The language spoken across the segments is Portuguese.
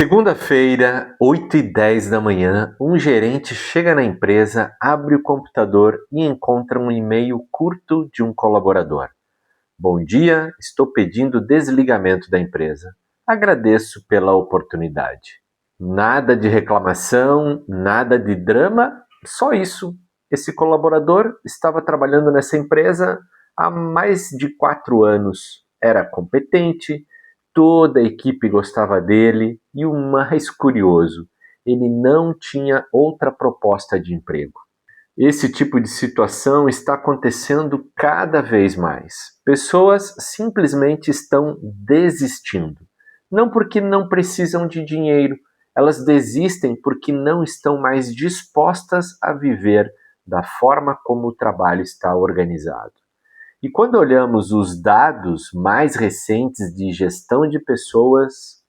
Segunda-feira, 8h10 da manhã, um gerente chega na empresa, abre o computador e encontra um e-mail curto de um colaborador. Bom dia, estou pedindo desligamento da empresa. Agradeço pela oportunidade. Nada de reclamação, nada de drama, só isso. Esse colaborador estava trabalhando nessa empresa há mais de 4 anos. Era competente, toda a equipe gostava dele e o mais curioso, ele não tinha outra proposta de emprego. Esse tipo de situação está acontecendo cada vez mais. Pessoas simplesmente estão desistindo. Não porque não precisam de dinheiro, elas desistem porque não estão mais dispostas a viver da forma como o trabalho está organizado. E quando olhamos os dados mais recentes de gestão de pessoas,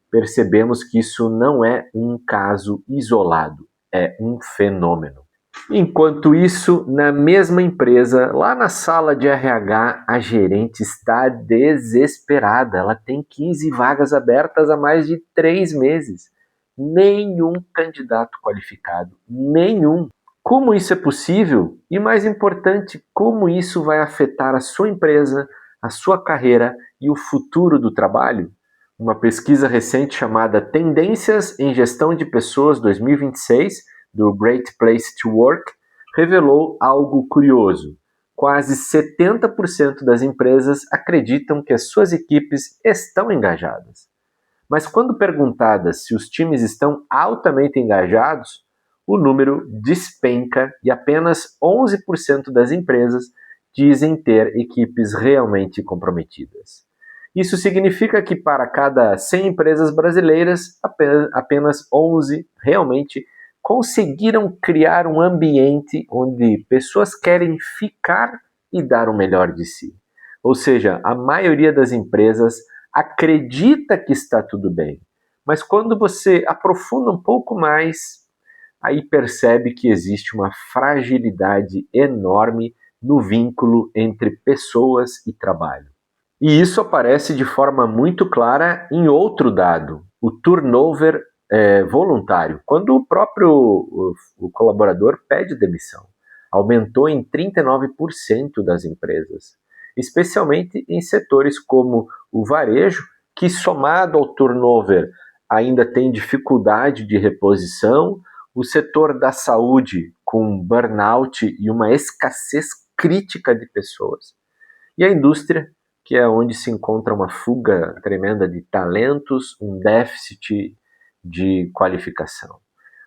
percebemos que isso não é um caso isolado, é um fenômeno. Enquanto isso, na mesma empresa, lá na sala de RH, a gerente está desesperada. Ela tem 15 vagas abertas há mais de 3 meses. Nenhum candidato qualificado, nenhum. Como isso é possível? E mais importante, como isso vai afetar a sua empresa, a sua carreira e o futuro do trabalho? Uma pesquisa recente chamada Tendências em Gestão de Pessoas 2026, do Great Place to Work, revelou algo curioso. Quase 70% das empresas acreditam que as suas equipes estão engajadas. Mas quando perguntadas se os times estão altamente engajados, o número despenca e apenas 11% das empresas dizem ter equipes realmente comprometidas. Isso significa que para cada 100 empresas brasileiras, apenas 11 realmente conseguiram criar um ambiente onde pessoas querem ficar e dar o melhor de si. Ou seja, a maioria das empresas acredita que está tudo bem, mas quando você aprofunda um pouco mais, aí percebe que existe uma fragilidade enorme no vínculo entre pessoas e trabalho. E isso aparece de forma muito clara em outro dado, o turnover voluntário, quando o próprio colaborador pede demissão. Aumentou em 39% das empresas, especialmente em setores como o varejo, que somado ao turnover ainda tem dificuldade de reposição, o setor da saúde com burnout e uma escassez crítica de pessoas, e a indústria, que é onde se encontra uma fuga tremenda de talentos, um déficit de qualificação.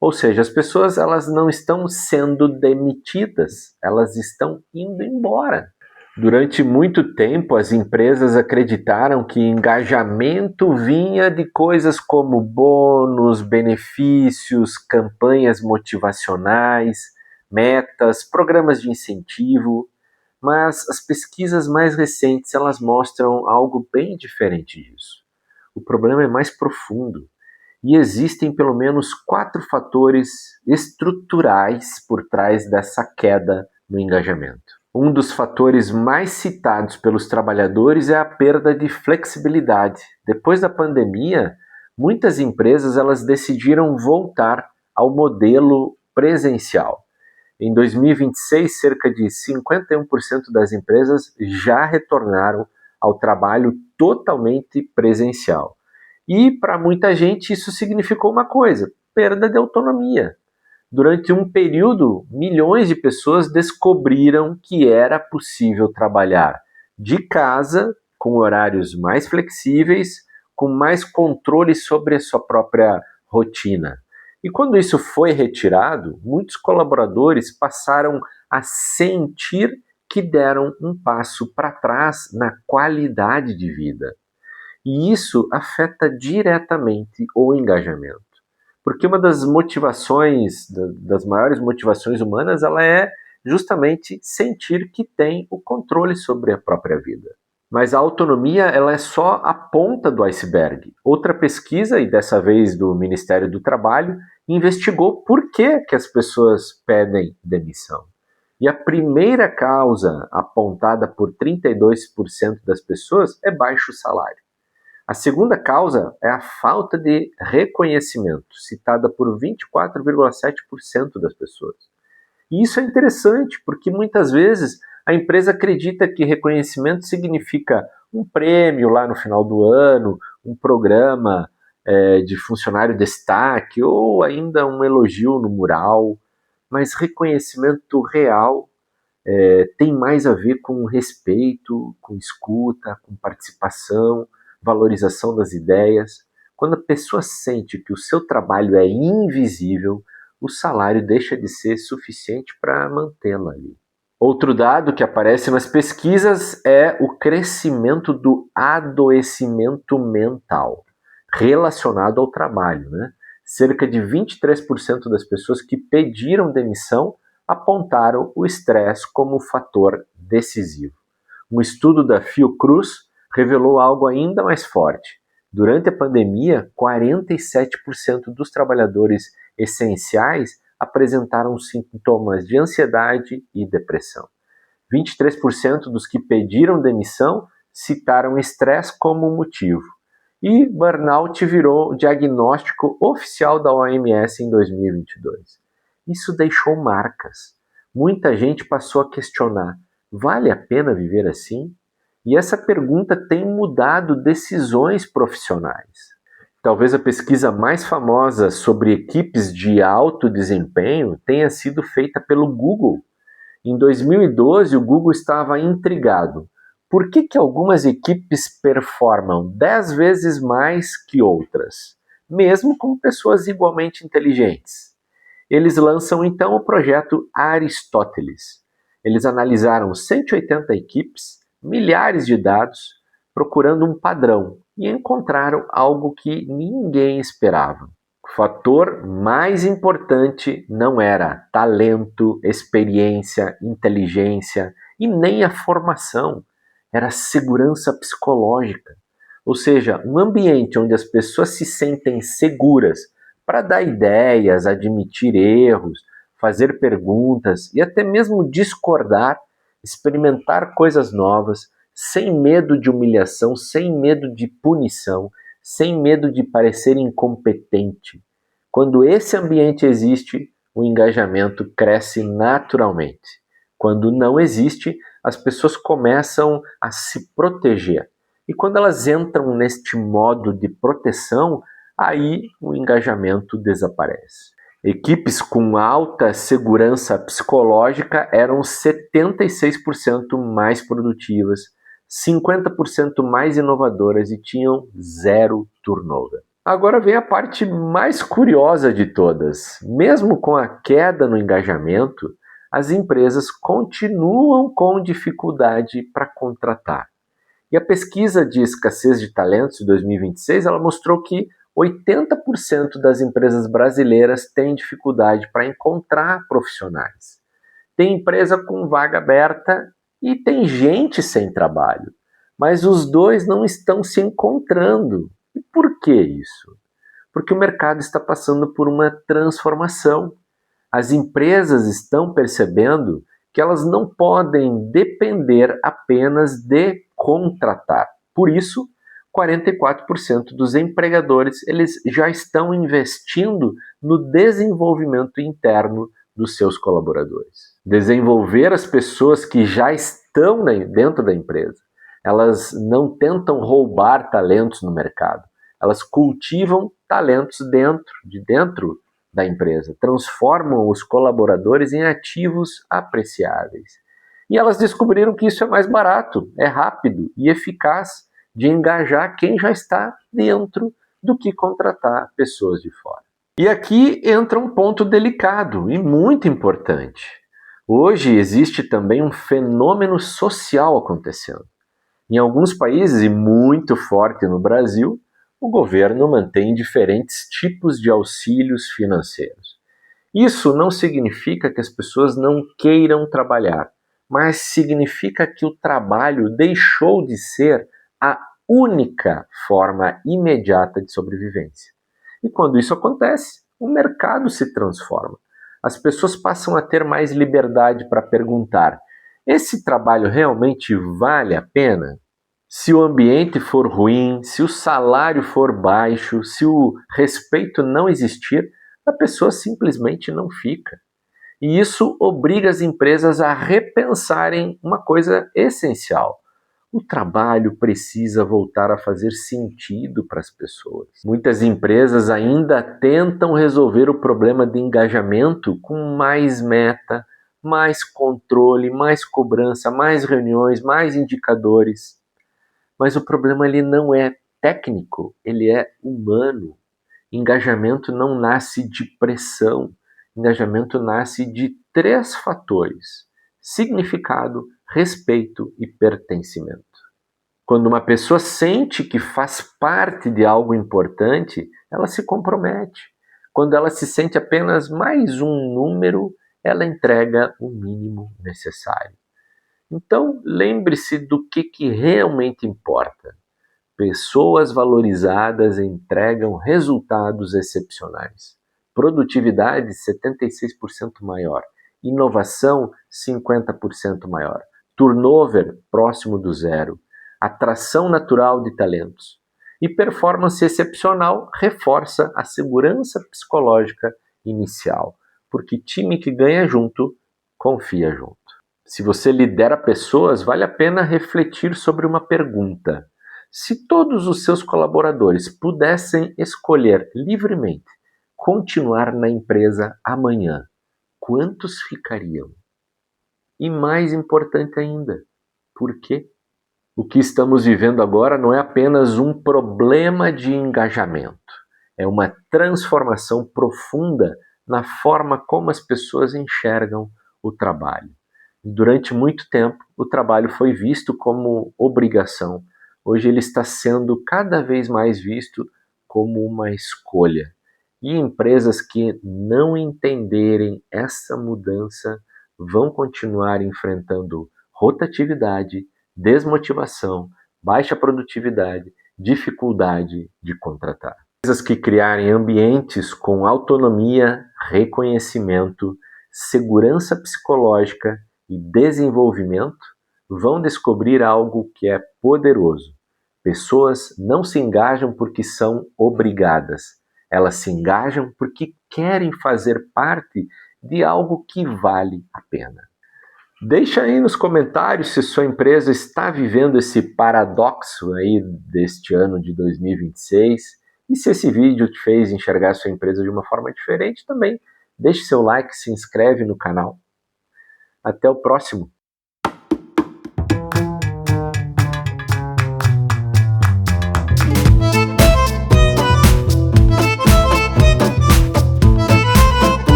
Ou seja, as pessoas elas não estão sendo demitidas, elas estão indo embora. Durante muito tempo, as empresas acreditaram que engajamento vinha de coisas como bônus, benefícios, campanhas motivacionais, metas, programas de incentivo, mas as pesquisas mais recentes elas mostram algo bem diferente disso. O problema é mais profundo e existem pelo menos 4 fatores estruturais por trás dessa queda no engajamento. Um dos fatores mais citados pelos trabalhadores é a perda de flexibilidade. Depois da pandemia, muitas empresas elas decidiram voltar ao modelo presencial. Em 2026, cerca de 51% das empresas já retornaram ao trabalho totalmente presencial. E para muita gente isso significou uma coisa: perda de autonomia. Durante um período, milhões de pessoas descobriram que era possível trabalhar de casa, com horários mais flexíveis, com mais controle sobre a sua própria rotina. E quando isso foi retirado, muitos colaboradores passaram a sentir que deram um passo para trás na qualidade de vida. E isso afeta diretamente o engajamento. Porque uma das motivações, das maiores motivações humanas, ela é justamente sentir que tem o controle sobre a própria vida. Mas a autonomia ela é só a ponta do iceberg. Outra pesquisa, e dessa vez do Ministério do Trabalho, investigou por que as pessoas pedem demissão. E a primeira causa apontada por 32% das pessoas é baixo salário. A segunda causa é a falta de reconhecimento, citada por 24,7% das pessoas. E isso é interessante, porque muitas vezes a empresa acredita que reconhecimento significa um prêmio lá no final do ano, um programa de funcionário destaque ou ainda um elogio no mural. Mas reconhecimento real tem mais a ver com respeito, com escuta, com participação, valorização das ideias. Quando a pessoa sente que o seu trabalho é invisível, o salário deixa de ser suficiente para mantê-la ali. Outro dado que aparece nas pesquisas é o crescimento do adoecimento mental relacionado ao trabalho, né? Cerca de 23% das pessoas que pediram demissão apontaram o estresse como fator decisivo. Um estudo da Fiocruz revelou algo ainda mais forte. Durante a pandemia, 47% dos trabalhadores essenciais apresentaram sintomas de ansiedade e depressão. 23% dos que pediram demissão citaram estresse como motivo. E burnout virou diagnóstico oficial da OMS em 2022. Isso deixou marcas. Muita gente passou a questionar: vale a pena viver assim? E essa pergunta tem mudado decisões profissionais. Talvez a pesquisa mais famosa sobre equipes de alto desempenho tenha sido feita pelo Google. Em 2012, o Google estava intrigado. Por que algumas equipes performam 10 vezes mais que outras, mesmo com pessoas igualmente inteligentes? Eles lançam então o projeto Aristóteles. Eles analisaram 180 equipes, milhares de dados, procurando um padrão e encontraram algo que ninguém esperava. O fator mais importante não era talento, experiência, inteligência e nem a formação, era segurança psicológica. Ou seja, um ambiente onde as pessoas se sentem seguras para dar ideias, admitir erros, fazer perguntas e até mesmo discordar, experimentar coisas novas, sem medo de humilhação, sem medo de punição, sem medo de parecer incompetente. Quando esse ambiente existe, o engajamento cresce naturalmente. Quando não existe, as pessoas começam a se proteger. E quando elas entram neste modo de proteção, aí o engajamento desaparece. Equipes com alta segurança psicológica eram 76% mais produtivas, 50% mais inovadoras e tinham zero turnover. Agora vem a parte mais curiosa de todas. Mesmo com a queda no engajamento, as empresas continuam com dificuldade para contratar. E a pesquisa de escassez de talentos de 2026 ela mostrou que 80% das empresas brasileiras têm dificuldade para encontrar profissionais. Tem empresa com vaga aberta e tem gente sem trabalho, mas os dois não estão se encontrando. E por que isso? Porque o mercado está passando por uma transformação. As empresas estão percebendo que elas não podem depender apenas de contratar. Por isso, 44% dos empregadores eles já estão investindo no desenvolvimento interno dos seus colaboradores. Desenvolver as pessoas que já estão dentro da empresa. Elas não tentam roubar talentos no mercado. Elas cultivam talentos dentro da empresa, transformam os colaboradores em ativos apreciáveis. E elas descobriram que isso é mais barato, é rápido e eficaz de engajar quem já está dentro do que contratar pessoas de fora. E aqui entra um ponto delicado e muito importante. Hoje existe também um fenômeno social acontecendo. Em alguns países, e muito forte no Brasil, o governo mantém diferentes tipos de auxílios financeiros. Isso não significa que as pessoas não queiram trabalhar, mas significa que o trabalho deixou de ser a única forma imediata de sobrevivência. E quando isso acontece, o mercado se transforma. As pessoas passam a ter mais liberdade para perguntar: esse trabalho realmente vale a pena? Se o ambiente for ruim, se o salário for baixo, se o respeito não existir, a pessoa simplesmente não fica. E isso obriga as empresas a repensarem uma coisa essencial. O trabalho precisa voltar a fazer sentido para as pessoas. Muitas empresas ainda tentam resolver o problema de engajamento com mais meta, mais controle, mais cobrança, mais reuniões, mais indicadores. Mas o problema ele não é técnico, ele é humano. Engajamento não nasce de pressão. Engajamento nasce de 3 fatores: significado, respeito e pertencimento. Quando uma pessoa sente que faz parte de algo importante, ela se compromete. Quando ela se sente apenas mais um número, ela entrega o mínimo necessário. Então, lembre-se do que realmente importa. Pessoas valorizadas entregam resultados excepcionais. Produtividade 76% maior. Inovação 50% maior. Turnover próximo do zero. Atração natural de talentos. E performance excepcional reforça a segurança psicológica inicial. Porque time que ganha junto, confia junto. Se você lidera pessoas, vale a pena refletir sobre uma pergunta. Se todos os seus colaboradores pudessem escolher livremente continuar na empresa amanhã, quantos ficariam? E mais importante ainda, por quê? O que estamos vivendo agora não é apenas um problema de engajamento, é uma transformação profunda na forma como as pessoas enxergam o trabalho. Durante muito tempo, o trabalho foi visto como obrigação. Hoje ele está sendo cada vez mais visto como uma escolha. E empresas que não entenderem essa mudança vão continuar enfrentando rotatividade, desmotivação, baixa produtividade, dificuldade de contratar. Empresas que criarem ambientes com autonomia, reconhecimento, segurança psicológica e desenvolvimento vão descobrir algo que é poderoso. Pessoas não se engajam porque são obrigadas. Elas se engajam porque querem fazer parte de algo que vale a pena. Deixa aí nos comentários se sua empresa está vivendo esse paradoxo aí deste ano de 2026 e se esse vídeo te fez enxergar sua empresa de uma forma diferente também. Deixe seu like, se inscreve no canal. Até o próximo.